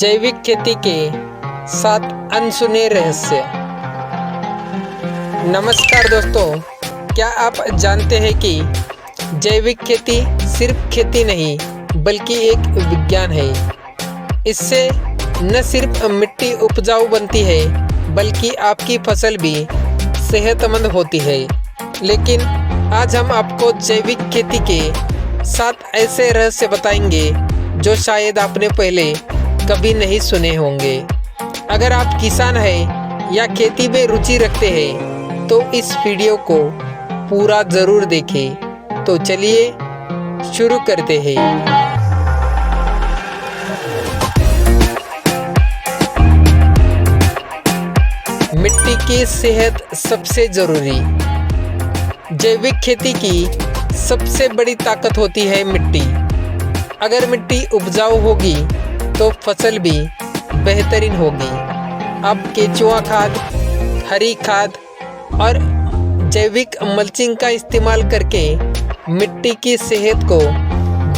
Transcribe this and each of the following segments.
जैविक खेती के 7 अनसुने रहस्य। नमस्कार दोस्तों, क्या आप जानते हैं कि जैविक खेती सिर्फ खेती नहीं बल्कि एक विज्ञान है। इससे न सिर्फ मिट्टी उपजाऊ बनती है बल्कि आपकी फसल भी सेहतमंद होती है। लेकिन आज हम आपको जैविक खेती के 7 ऐसे रहस्य बताएंगे जो शायद आपने पहले कभी नहीं सुने होंगे। अगर आप किसान हैं या खेती में रुचि रखते हैं तो इस वीडियो को पूरा ज़रूर देखें। तो चलिए शुरू करते हैं। मिट्टी की सेहत सबसे ज़रूरी। जैविक खेती की सबसे बड़ी ताकत होती है मिट्टी। अगर मिट्टी उपजाऊ होगी तो फसल भी बेहतरीन होगी। आप केंचुआ खाद, हरी खाद और जैविक मल्चिंग का इस्तेमाल करके मिट्टी की सेहत को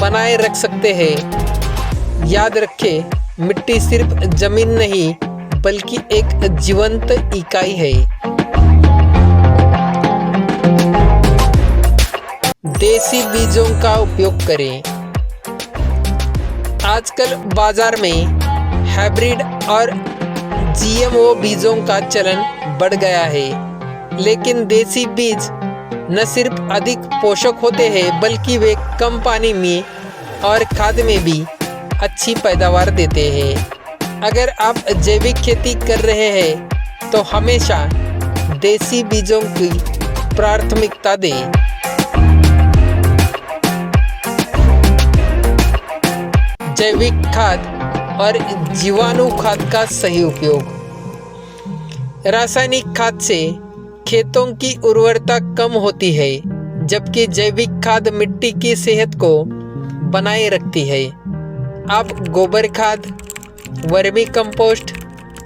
बनाए रख सकते हैं। याद रखें, मिट्टी सिर्फ जमीन नहीं बल्कि एक जीवंत इकाई है। देसी बीजों का उपयोग करें। आजकल बाजार में हाइब्रिड और जीएमओ बीजों का चलन बढ़ गया है, लेकिन देसी बीज न सिर्फ अधिक पोषक होते हैं बल्कि वे कम पानी में और खाद में भी अच्छी पैदावार देते हैं। अगर आप जैविक खेती कर रहे हैं तो हमेशा देसी बीजों की प्राथमिकता दें। जैविक खाद और जीवाणु खाद का सही उपयोग। रासायनिक खाद से खेतों की उर्वरता कम होती है, जबकि जैविक खाद मिट्टी की सेहत को बनाए रखती है। आप गोबर खाद, वर्मी कंपोस्ट,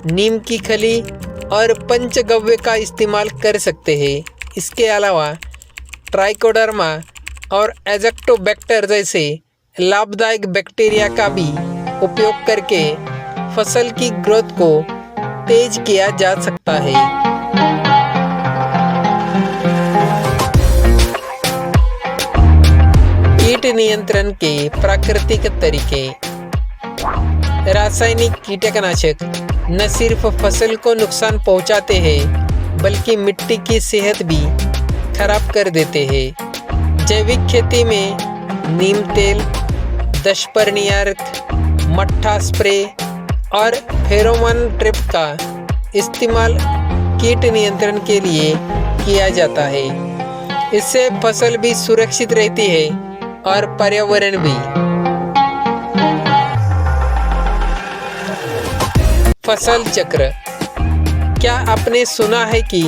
नीम की खली और पंचगव्य का इस्तेमाल कर सकते हैं। इसके अलावा ट्राइकोडर्मा और एजोक्टोबैक्टर जैसे लाभदायक बैक्टीरिया का भी उपयोग करके फसल की ग्रोथ को तेज किया जा सकता है। कीट नियंत्रण के प्राकृतिक तरीके। रासायनिक कीटनाशक न सिर्फ फसल को नुकसान पहुंचाते हैं बल्कि मिट्टी की सेहत भी खराब कर देते हैं। जैविक खेती में नीम तेल, दशपर्णियार्क, मट्ठा स्प्रे और फेरोमोन ट्रैप का इस्तेमाल कीट नियंत्रण के लिए किया जाता है। इससे फसल भी सुरक्षित रहती है और पर्यावरण भी। फसल चक्र। क्या आपने सुना है कि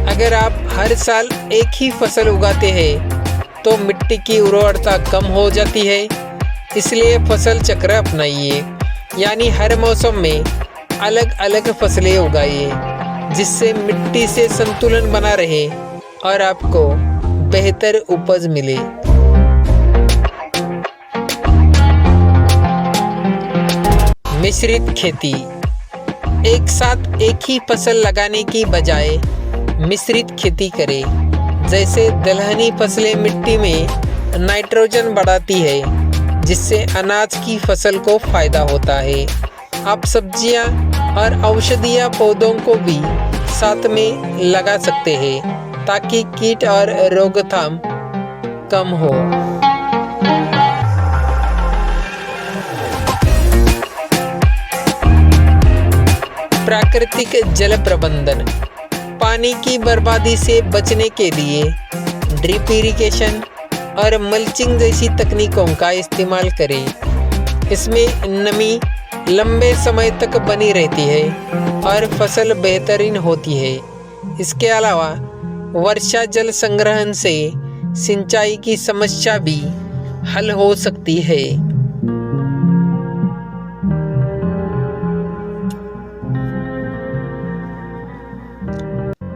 अगर आप हर साल एक ही फसल उगाते हैं तो मिट्टी की उर्वरता कम हो जाती है। इसलिए फसल चक्र अपनाइए, यानी हर मौसम में अलग अलग फसलें उगाइए, जिससे मिट्टी से संतुलन बना रहे और आपको बेहतर उपज मिले। मिश्रित खेती। एक साथ एक ही फसल लगाने की बजाय मिश्रित खेती करें। जैसे दलहनी फसलें मिट्टी में नाइट्रोजन बढ़ाती है, जिससे अनाज की फसल को फायदा होता है। आप सब्जियां और औषधीय पौधों को भी साथ में लगा सकते हैं ताकि कीट और रोकथाम कम हो। प्राकृतिक जल प्रबंधन। पानी की बर्बादी से बचने के लिए ड्रिप इरिगेशन और मल्चिंग जैसी तकनीकों का इस्तेमाल करें। इसमें नमी लंबे समय तक बनी रहती है और फसल बेहतरीन होती है। इसके अलावा वर्षा जल संग्रहण से सिंचाई की समस्या भी हल हो सकती है।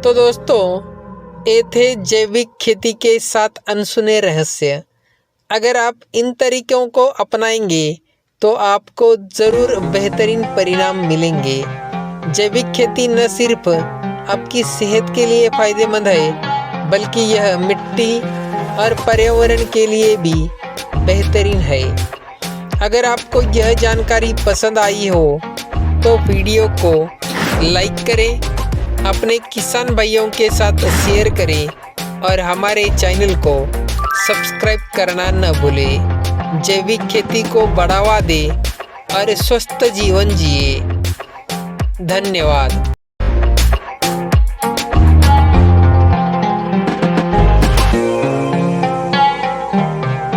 तो दोस्तों, ये थे जैविक खेती के 7 अनसुने रहस्य। अगर आप इन तरीकों को अपनाएंगे तो आपको ज़रूर बेहतरीन परिणाम मिलेंगे। जैविक खेती न सिर्फ आपकी सेहत के लिए फ़ायदेमंद है, बल्कि यह मिट्टी और पर्यावरण के लिए भी बेहतरीन है। अगर आपको यह जानकारी पसंद आई हो तो वीडियो को लाइक करें, अपने किसान भाइयों के साथ शेयर करें और हमारे चैनल को सब्सक्राइब करना न भूलें। जैविक खेती को बढ़ावा दें और स्वस्थ जीवन जिए। धन्यवाद।